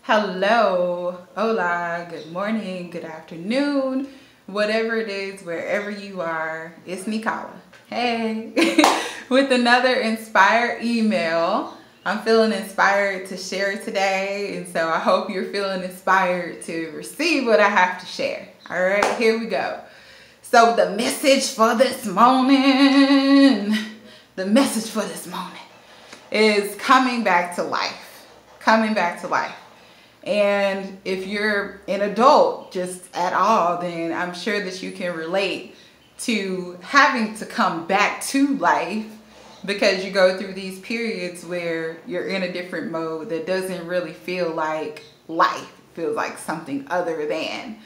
Hello, hola, good morning, good afternoon, whatever it is, wherever you are. It's me, Kala. Hey, with another inspired email. I'm feeling inspired to share today, and so I hope you're feeling inspired to receive what I have to share. All right, here we go. So the message for this morning, is coming back to life. Coming back to life. And if you're an adult just at all, then I'm sure that you can relate to having to come back to life because you go through these periods where you're in a different mode that doesn't really feel like life. It feels like something other than.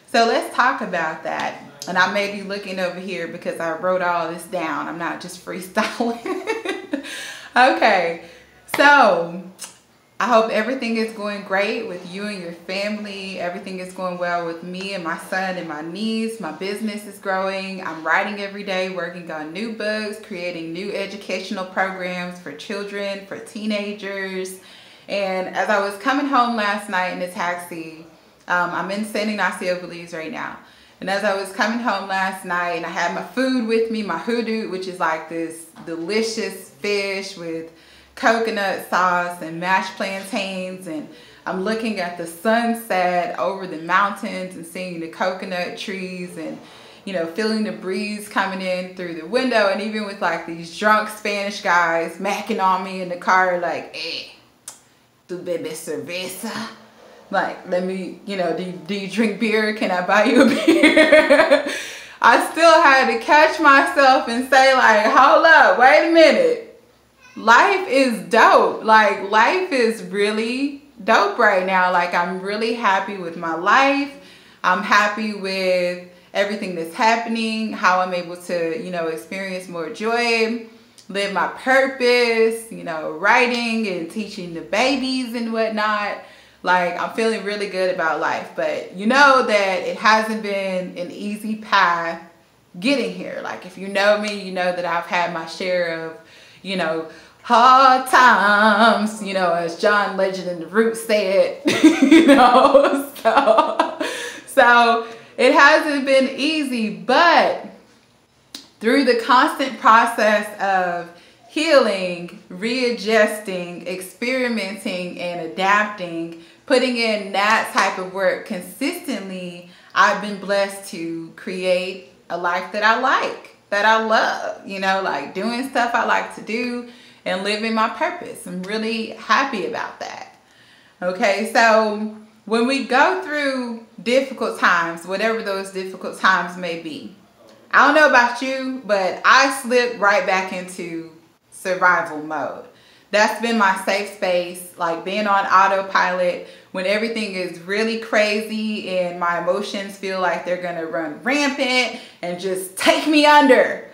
So let's talk about that. And I may be looking over here because I wrote all this down. I'm not just freestyling. Okay, so I hope everything is going great with you and your family. Everything is going well with me and my son and my niece. My business is growing. I'm writing every day, working on new books, creating new educational programs for children, for teenagers. And as I was coming home last night in a taxi, I'm in San Ignacio, Belize right now. And as I was coming home last night and I had my food with me, my hoodoo, which is like this delicious fish with coconut sauce and mashed plantains, and I'm looking at the sunset over the mountains and seeing the coconut trees and, you know, feeling the breeze coming in through the window, and even with like these drunk Spanish guys macking on me in the car like, hey, tu bebe cerveza? Like, let me, you know, do you drink beer? Can I buy you a beer? I still had to catch myself and say like, hold up, wait a minute. Life is dope. Like, life is really dope right now. Like, I'm really happy with my life. I'm happy with everything that's happening, how I'm able to, you know, experience more joy, live my purpose, you know, writing and teaching the babies and whatnot. Like, I'm feeling really good about life. But you know that it hasn't been an easy path getting here. Like, if you know me, you know that I've had my share of, you know, hard times, you know, as John Legend and the Roots said, you know, so it hasn't been easy, but through the constant process of healing, readjusting, experimenting, and adapting, putting in that type of work consistently, I've been blessed to create a life that I like, that I love, you know, like doing stuff I like to do and living my purpose. I'm really happy about that. Okay, so when we go through difficult times, whatever those difficult times may be, I don't know about you, but I slip right back into survival mode. That's been my safe space, like being on autopilot when everything is really crazy and my emotions feel like they're gonna run rampant and just take me under.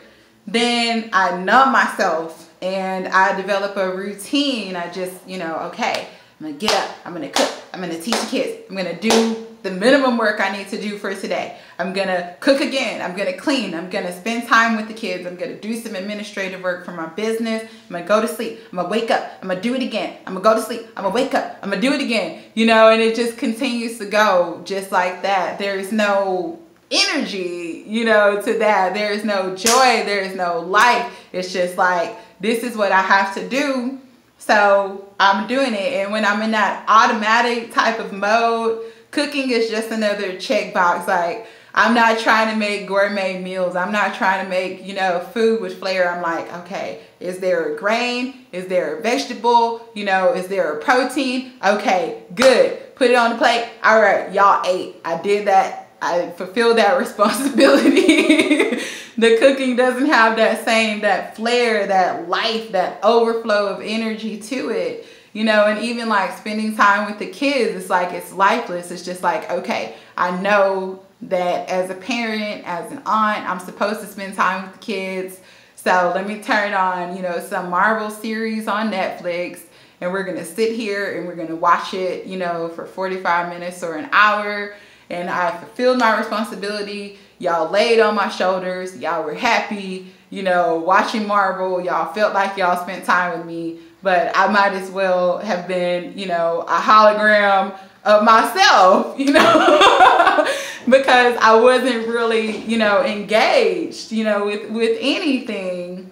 Then I numb myself and I develop a routine. I just, you know, okay, I'm gonna get up, I'm gonna cook, I'm gonna teach the kids, I'm gonna do the minimum work I need to do for today. I'm gonna cook again, I'm gonna clean, I'm gonna spend time with the kids, I'm gonna do some administrative work for my business, I'm gonna go to sleep, I'm gonna wake up, I'm gonna do it again, I'm gonna go to sleep, I'm gonna wake up, I'm gonna do it again, you know, and it just continues to go just like that. There is no energy, you know, to that. There is no joy, there is no life. It's just like, this is what I have to do, so I'm doing it. And when I'm in that automatic type of mode, cooking is just another checkbox. Like, I'm not trying to make gourmet meals. I'm not trying to make, you know, food with flair. I'm like, okay, is there a grain? Is there a vegetable? You know, is there a protein? Okay, good. Put it on the plate. All right, y'all ate. I did that. I fulfilled that responsibility. The cooking doesn't have that flair, that life, that overflow of energy to it. You know, and even like spending time with the kids, it's like, it's lifeless. It's just like, okay, I know that as a parent, as an aunt, I'm supposed to spend time with the kids. So let me turn on, you know, some Marvel series on Netflix, and we're going to sit here and we're going to watch it, you know, for 45 minutes or an hour. And I fulfilled my responsibility. Y'all laid on my shoulders. Y'all were happy, you know, watching Marvel. Y'all felt like y'all spent time with me. but I might as well have been, you know, a hologram of myself, you know, because I wasn't really, you know, engaged, you know, with anything.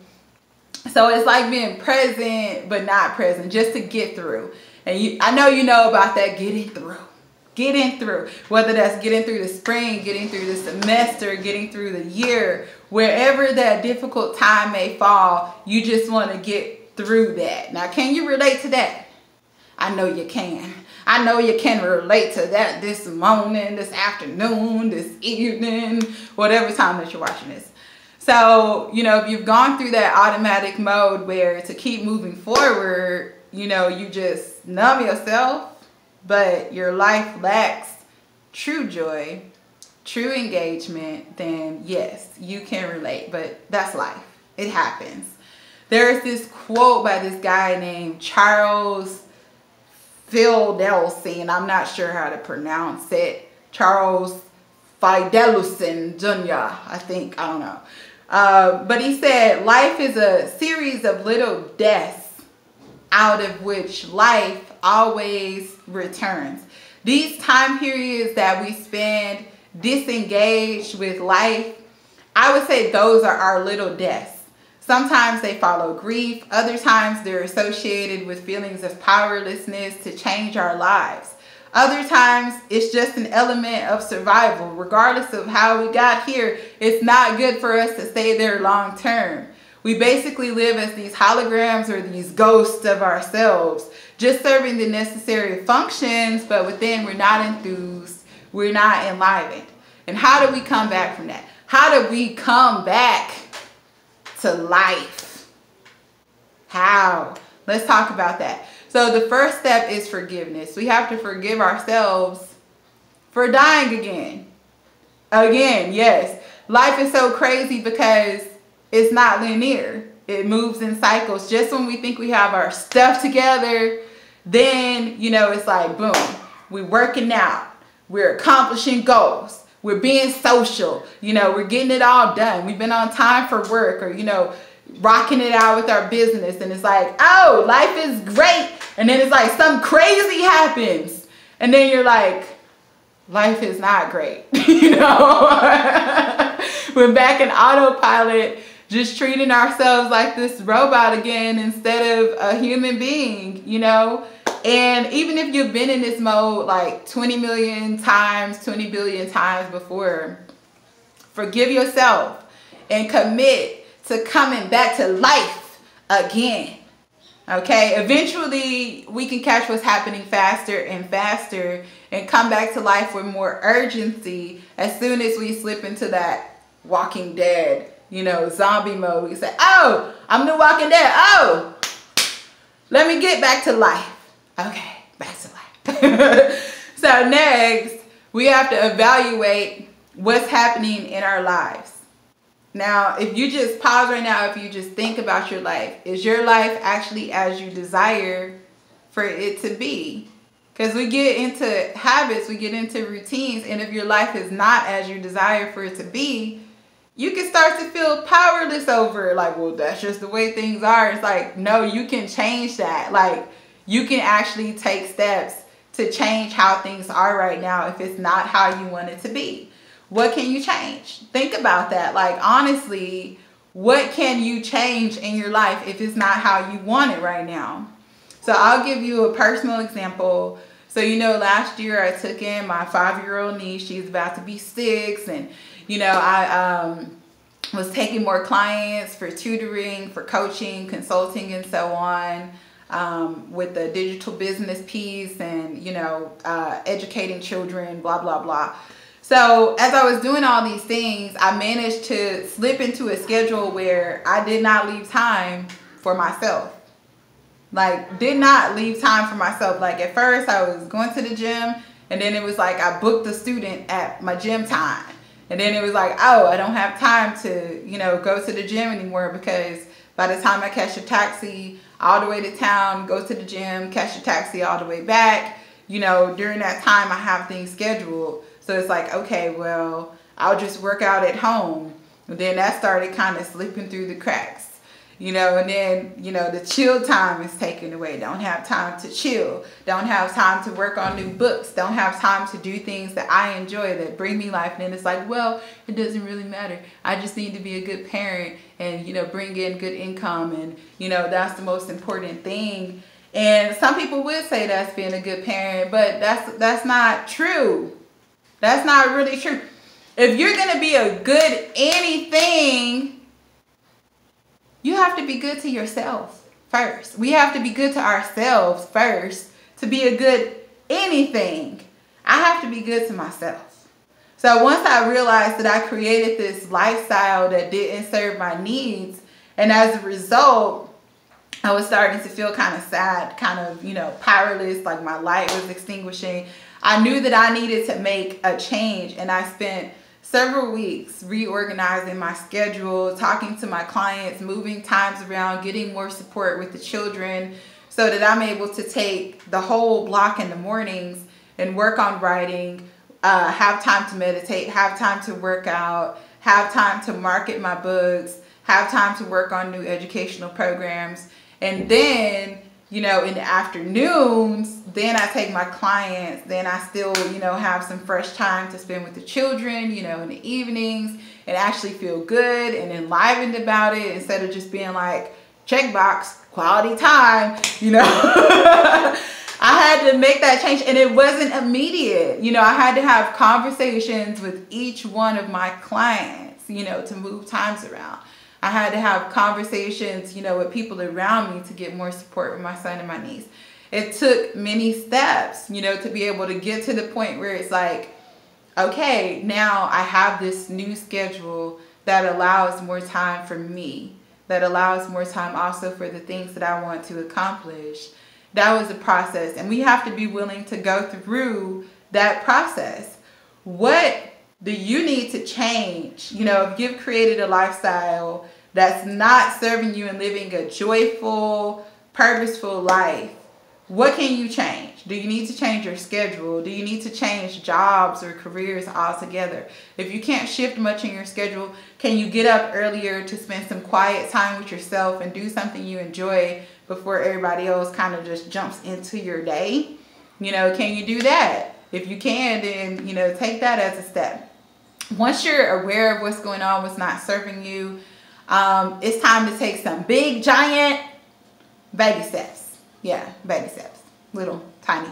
So it's like being present, but not present, just to get through. And I know you know about that, getting through. Getting through, whether that's getting through the spring, getting through the semester, getting through the year, wherever that difficult time may fall, you just want to get through that. Now, can you relate to that? I know you can. I know you can relate to that this morning, this afternoon, this evening, whatever time that you're watching this. So, you know, if you've gone through that automatic mode where to keep moving forward, you know, you just numb yourself, but your life lacks true joy, true engagement, then yes, you can relate. But that's life. It happens. There's this quote by this guy named Charles Fidelson, and I'm not sure how to pronounce it. Charles Fidelusin Jr., I think. I don't know. But he said, life is a series of little deaths out of which life always returns. These time periods that we spend disengaged with life, I would say those are our little deaths. Sometimes they follow grief. Other times they're associated with feelings of powerlessness to change our lives. Other times it's just an element of survival. Regardless of how we got here, it's not good for us to stay there long term. We basically live as these holograms or these ghosts of ourselves, just serving the necessary functions, but within we're not enthused, we're not enlivened. And how do we come back from that? How do we come back to life? How? Let's talk about that. So the first step is forgiveness. We have to forgive ourselves for dying again. Again, yes. Life is so crazy because it's not linear. It moves in cycles. Just when we think we have our stuff together, then, you know, it's like, boom, we're working out. We're accomplishing goals. We're being social. You know, we're getting it all done. We've been on time for work, or, you know, rocking it out with our business. And it's like, oh, life is great. And then it's like something crazy happens. And then you're like, life is not great. You know, we're back in autopilot, just treating ourselves like this robot again instead of a human being, you know. And even if you've been in this mode like 20 million times, 20 billion times before, forgive yourself and commit to coming back to life again. Okay, eventually we can catch what's happening faster and faster and come back to life with more urgency as soon as we slip into that Walking Dead, you know, zombie mode. We say, oh, I'm the Walking Dead. Oh, let me get back to life. Okay, back to life. So next, we have to evaluate what's happening in our lives. Now, if you just pause right now, if you just think about your life, is your life actually as you desire for it to be? Because we get into habits, we get into routines, and if your life is not as you desire for it to be, you can start to feel powerless over it. Like, well, that's just the way things are. It's like, no, you can change that. Like, you can actually take steps to change how things are right now if it's not how you want it to be. What can you change? Think about that. Like, honestly, what can you change in your life if it's not how you want it right now? So I'll give you a personal example. So, you know, last year I took in my 5-year-old niece. She's about to be 6. And, you know, I was taking more clients for tutoring, for coaching, consulting, and so on, with the digital business piece and, you know, educating children, blah, blah, blah. So as I was doing all these things, I managed to slip into a schedule where I did not leave time for myself. Like, did not leave time for myself. Like, at first I was going to the gym, and then it was like I booked a student at my gym time. And then it was like, oh, I don't have time to, you know, go to the gym anymore, because by the time I catch a taxi all the way to town, go to the gym, catch a taxi all the way back, you know, during that time I have things scheduled. So it's like, okay, well, I'll just work out at home. And then that started kind of slipping through the cracks. you know, and then, you know, the chill time is taken away. Don't have time to chill. Don't have time to work on new books. Don't have time to do things that I enjoy, that bring me life. And then it's like, well, it doesn't really matter. I just need to be a good parent and, you know, bring in good income. And, you know, that's the most important thing. And some people would say that's being a good parent, but that's not true. That's not really true. If you're going to be a good anything, you have to be good to yourself first. We have to be good to ourselves first to be a good anything. I have to be good to myself. So once I realized that I created this lifestyle that didn't serve my needs, and as a result, I was starting to feel kind of sad, kind of, you know, powerless, like my light was extinguishing. I knew that I needed to make a change, and I spent several weeks reorganizing my schedule, talking to my clients, moving times around, getting more support with the children so that I'm able to take the whole block in the mornings and work on writing, have time to meditate, have time to work out, have time to market my books, have time to work on new educational programs. And then, you know, in the afternoons, then I take my clients, then I still, you know, have some fresh time to spend with the children, you know, in the evenings, and actually feel good and enlivened about it instead of just being like, checkbox, quality time, you know. I had to make that change, and it wasn't immediate. You know, I had to have conversations with each one of my clients, you know, to move times around. I had to have conversations, you know, with people around me to get more support with my son and my niece. It took many steps, you know, to be able to get to the point where it's like, okay, now I have this new schedule that allows more time for me, that allows more time also for the things that I want to accomplish. That was a process, and we have to be willing to go through that process. What do you need to change? You know, if you've created a lifestyle that's not serving you and living a joyful, purposeful life, what can you change? Do you need to change your schedule? Do you need to change jobs or careers altogether? If you can't shift much in your schedule, can you get up earlier to spend some quiet time with yourself and do something you enjoy before everybody else kind of just jumps into your day? You know, can you do that? If you can, then, you know, take that as a step. Once you're aware of what's going on, what's not serving you, it's time to take some big, giant baby steps. Yeah, baby steps. Little, tiny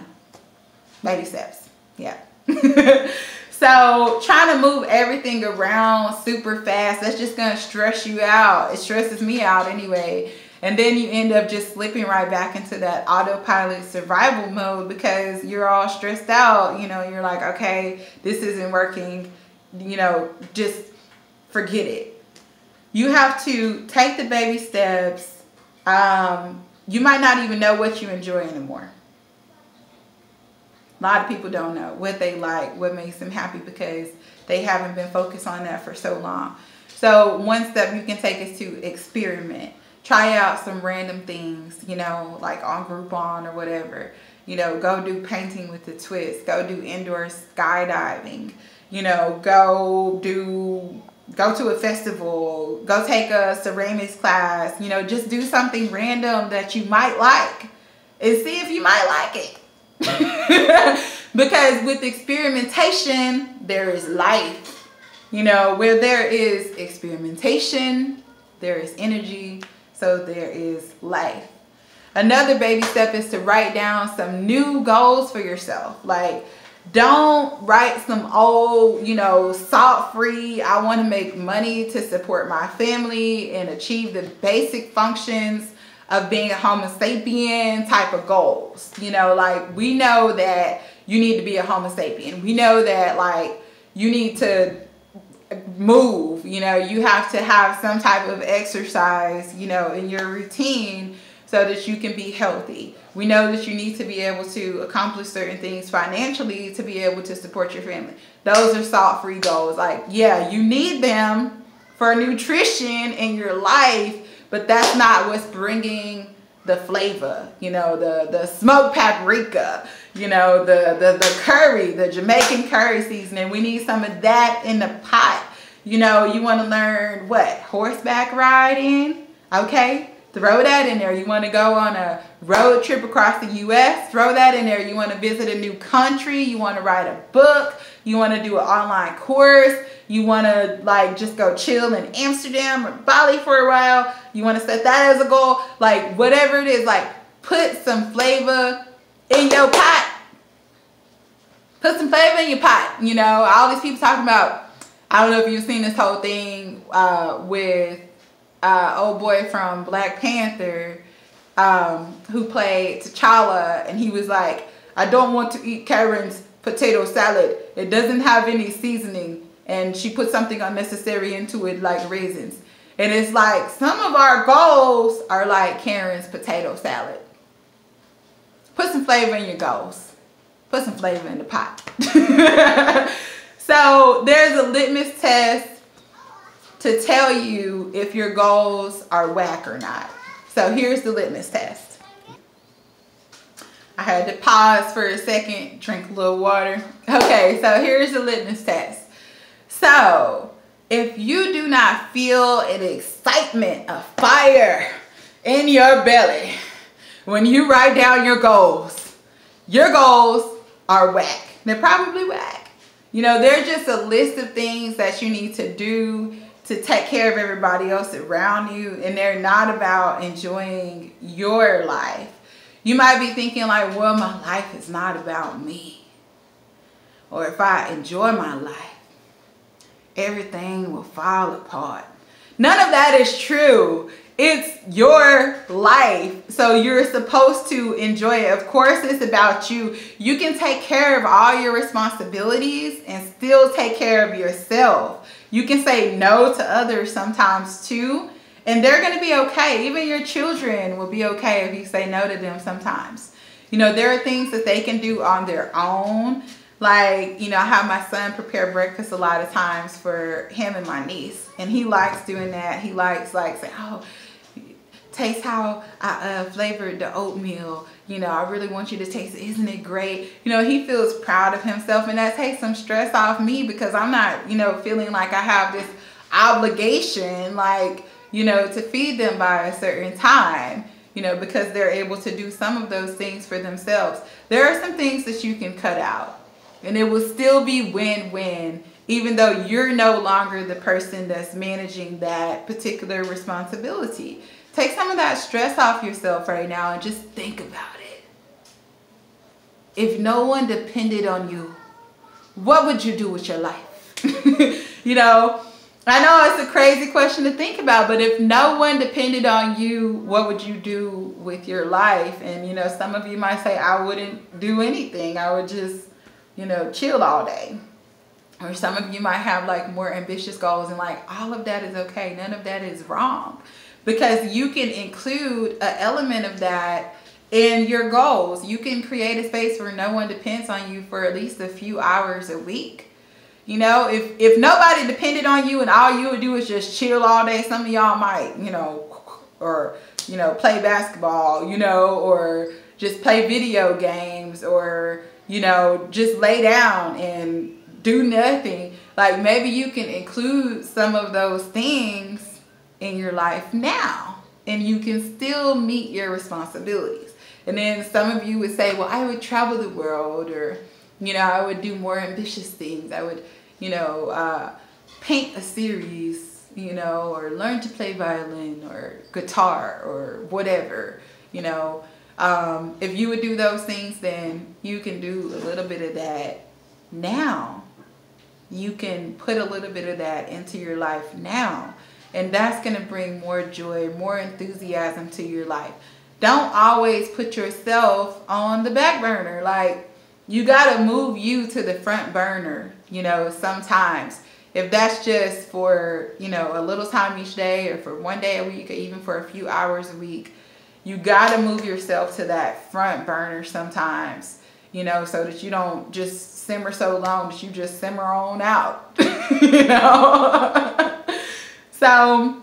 baby steps. Yeah. So trying to move everything around super fast, that's just going to stress you out. It stresses me out anyway. And then you end up just slipping right back into that autopilot survival mode because you're all stressed out. You know, you're like, okay, this isn't working. You know, just forget it. You have to take the baby steps. You might not even know what you enjoy anymore. A lot of people don't know what they like, what makes them happy because they haven't been focused on that for so long. So one step you can take is to experiment. Try out some random things, you know, like on Groupon or whatever. You know, go do painting with the twist. Go do indoor skydiving. You know, go to a festival, go take a ceramics class, you know, just do something random that you might like and see if you might like it. Because with experimentation, there is life. You know, where there is experimentation, there is energy, so there is life. Another baby step is to write down some new goals for yourself. Like, don't write some old, you know, salt-free, I want to make money to support my family and achieve the basic functions of being a Homo sapien type of goals. You know, like, we know that you need to be a Homo sapien. We know that, like, you need to move, you know, you have to have some type of exercise, you know, in your routine so that you can be healthy. We know that you need to be able to accomplish certain things financially to be able to support your family. Those are salt-free goals. Like, yeah, you need them for nutrition in your life, but that's not what's bringing the flavor, you know, the smoked paprika, you know, the curry, the Jamaican curry seasoning. We need some of that in the pot. You know, you want to learn what? Horseback riding? Okay? Throw that in there. You want to go on a road trip across the U.S.? Throw that in there. You want to visit a new country? You want to write a book? You want to do an online course? You want to like just go chill in Amsterdam or Bali for a while? You want to set that as a goal? Like whatever it is, like put some flavor in your pot. Put some flavor in your pot. You know, all these people talking about, I don't know if you've seen this whole thing with old boy from Black Panther who played T'Challa, and he was like, I don't want to eat Karen's potato salad. It doesn't have any seasoning. And she put something unnecessary into it like raisins. And it's like some of our goals are like Karen's potato salad. Put some flavor in your goals. Put some flavor in the pot. So there's a litmus test to tell you if your goals are whack or not. So here's the litmus test. I had to pause for a second, drink a little water. Okay, so here's the litmus test. So if you do not feel an excitement, a fire in your belly when you write down your goals are whack. They're probably whack. You know, they're just a list of things that you need to do to take care of everybody else around you, and they're not about enjoying your life. You might be thinking like, well, my life is not about me. Or if I enjoy my life, everything will fall apart. None of that is true. It's your life, so you're supposed to enjoy it. Of course, it's about you. You can take care of all your responsibilities and still take care of yourself. You can say no to others sometimes too, and they're going to be okay. Even your children will be okay if you say no to them sometimes. You know, there are things that they can do on their own. Like, you know, I have my son prepare breakfast a lot of times for him and my niece. And he likes doing that. He likes saying, oh, taste how I flavored the oatmeal. You know, I really want you to taste it. Isn't it great? You know, he feels proud of himself. And that takes some stress off me because I'm not, you know, feeling like I have this obligation, like, you know, to feed them by a certain time. You know, because they're able to do some of those things for themselves. There are some things that you can cut out. And it will still be win-win, even though you're no longer the person that's managing that particular responsibility. Take some of that stress off yourself right now and just think about it. If no one depended on you, what would you do with your life? You know, I know it's a crazy question to think about, but if no one depended on you, what would you do with your life? And, you know, some of you might say, I wouldn't do anything. I would just, you know, chill all day. Or some of you might have like more ambitious goals, and like all of that is okay. None of that is wrong, because you can include an element of that in your goals. You can create a space where no one depends on you for at least a few hours a week. You know, if nobody depended on you and all you would do is just chill all day, some of y'all might, you know, or, you know, play basketball, you know, or just play video games, or, you know, just lay down and do nothing. Like maybe you can include some of those things in your life now, and you can still meet your responsibilities. And then some of you would say, well, I would travel the world, or, you know, I would do more ambitious things. I would, you know, paint a series, you know, or learn to play violin or guitar or whatever, you know. If you would do those things, then you can do a little bit of that now. You can put a little bit of that into your life now. And that's going to bring more joy, more enthusiasm to your life. Don't always put yourself on the back burner. Like, you got to move you to the front burner, you know, sometimes. If that's just for, you know, a little time each day, or for one day a week, or even for a few hours a week, you got to move yourself to that front burner sometimes, you know, so that you don't just simmer so long that you just simmer on out, you know. So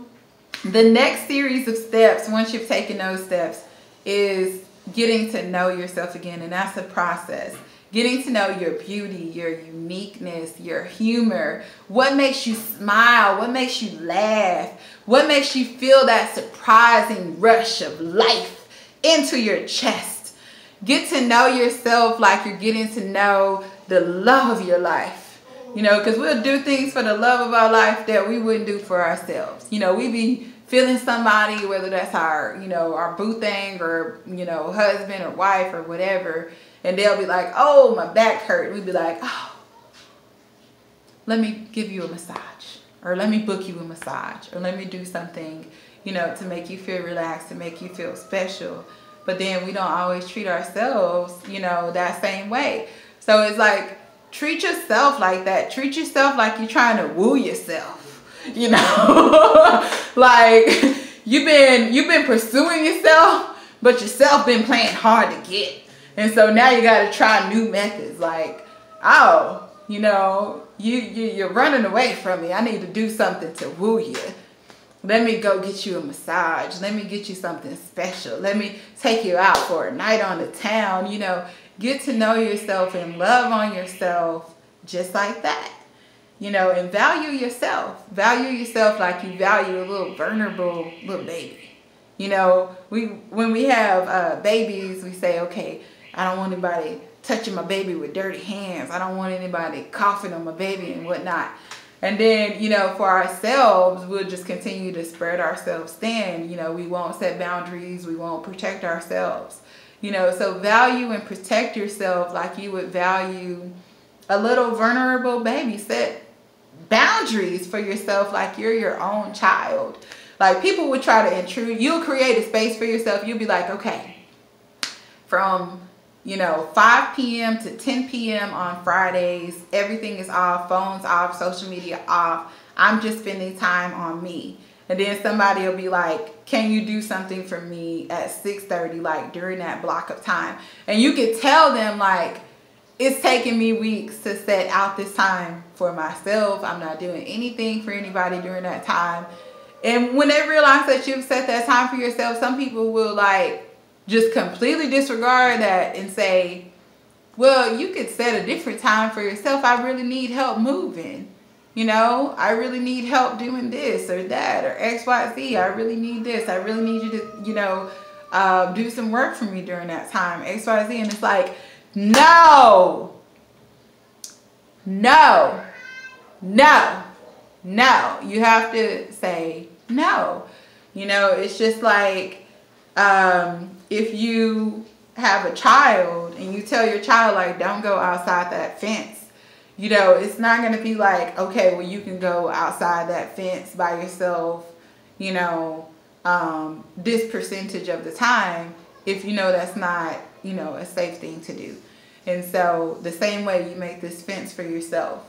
the next series of steps, once you've taken those steps, is getting to know yourself again. And that's a process. getting to know your beauty, your uniqueness, your humor, what makes you smile, what makes you laugh, what makes you feel that surprising rush of life into your chest. Get to know yourself like you're getting to know the love of your life. You know, because we'll do things for the love of our life that we wouldn't do for ourselves. You know, we be feeling somebody, whether that's our, you know, our boo thing or, you know, husband or wife or whatever. And they'll be like, oh, my back hurt. We'd be like, oh, let me give you a massage. Or let me book you a massage. Or let me do something, you know, to make you feel relaxed, to make you feel special. But then we don't always treat ourselves, you know, that same way. So it's like, treat yourself like that. Treat yourself like you're trying to woo yourself. You know, like you've been pursuing yourself, but yourself been playing hard to get. And so now you got to try new methods. Like, oh, you know, you're running away from me. I need to do something to woo you. Let me go get you a massage. Let me get you something special. Let me take you out for a night on the town. You know, get to know yourself and love on yourself just like that. You know, and value yourself. Value yourself like you value a little vulnerable little baby. You know, when we have babies, we say, okay, I don't want anybody touching my baby with dirty hands. I don't want anybody coughing on my baby and whatnot. And then, you know, for ourselves, we'll just continue to spread ourselves thin. You know, we won't set boundaries. We won't protect ourselves. You know, so value and protect yourself like you would value a little vulnerable baby. Set boundaries for yourself like you're your own child. Like, people would try to intrude. You'll create a space for yourself. You'll be like, okay, from, you know, 5 p.m. to 10 p.m. on Fridays, everything is off, phones off, social media off. I'm just spending time on me. And then somebody will be like, can you do something for me at 6:30, like during that block of time? And you could tell them, like, it's taking me weeks to set out this time for myself. I'm not doing anything for anybody during that time. And when they realize that you've set that time for yourself, some people will like just completely disregard that and say, well, you could set a different time for yourself. I really need help moving. You know, I really need help doing this or that or X, Y, Z. I really need this. I really need you to, you know, do some work for me during that time, X, Y, Z. And it's like, no, no, no, no. You have to say no. You know, it's just like if you have a child and you tell your child, like, don't go outside that fence. You know, it's not going to be like, okay, well, you can go outside that fence by yourself, you know, this percentage of the time, if you know that's not, you know, a safe thing to do. And so the same way you make this fence for yourself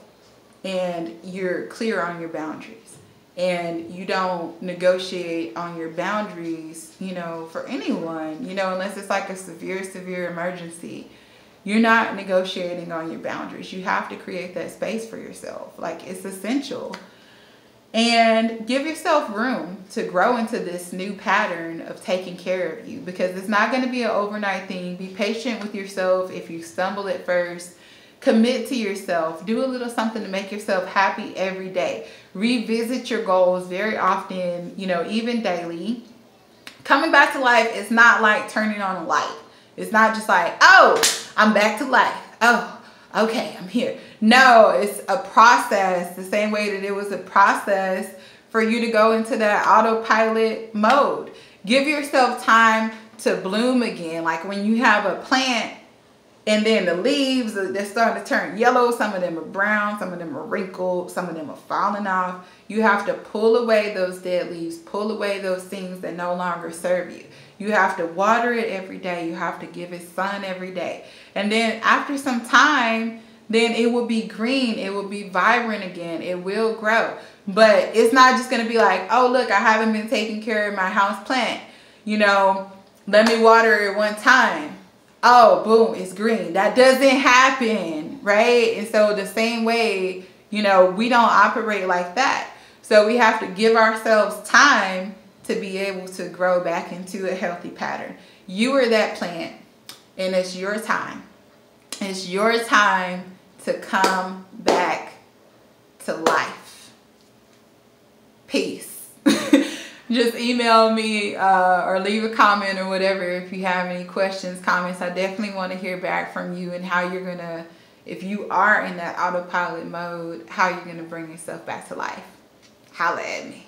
and you're clear on your boundaries and you don't negotiate on your boundaries, you know, for anyone, you know, unless it's like a severe emergency. You're not negotiating on your boundaries. You have to create that space for yourself. Like, it's essential. And give yourself room to grow into this new pattern of taking care of you, because it's not going to be an overnight thing. Be patient with yourself. If you stumble at first, commit to yourself. Do a little something to make yourself happy every day. Revisit your goals very often, you know, even daily. Coming back to life is not like turning on a light. It's not just like, oh, I'm back to life. Oh, okay, I'm here. No, it's a process, the same way that it was a process for you to go into that autopilot mode. Give yourself time to bloom again. Like when you have a plant and then the leaves, they're starting to turn yellow. Some of them are brown, some of them are wrinkled, some of them are falling off. You have to pull away those dead leaves, pull away those things that no longer serve you. You have to water it every day. You have to give it sun every day. And then after some time, then it will be green. It will be vibrant again. It will grow. But it's not just going to be like, oh, look, I haven't been taking care of my house plant. You know, let me water it one time. Oh, boom, it's green. That doesn't happen, right? And so the same way, you know, we don't operate like that. So we have to give ourselves time to be able to grow back into a healthy pattern. You are that plant, and it's your time. It's your time to come back to life. Peace. Just email me or leave a comment or whatever if you have any questions, comments. I definitely want to hear back from you and how you're going to, if you are in that autopilot mode, how you're going to bring yourself back to life. Holla at me.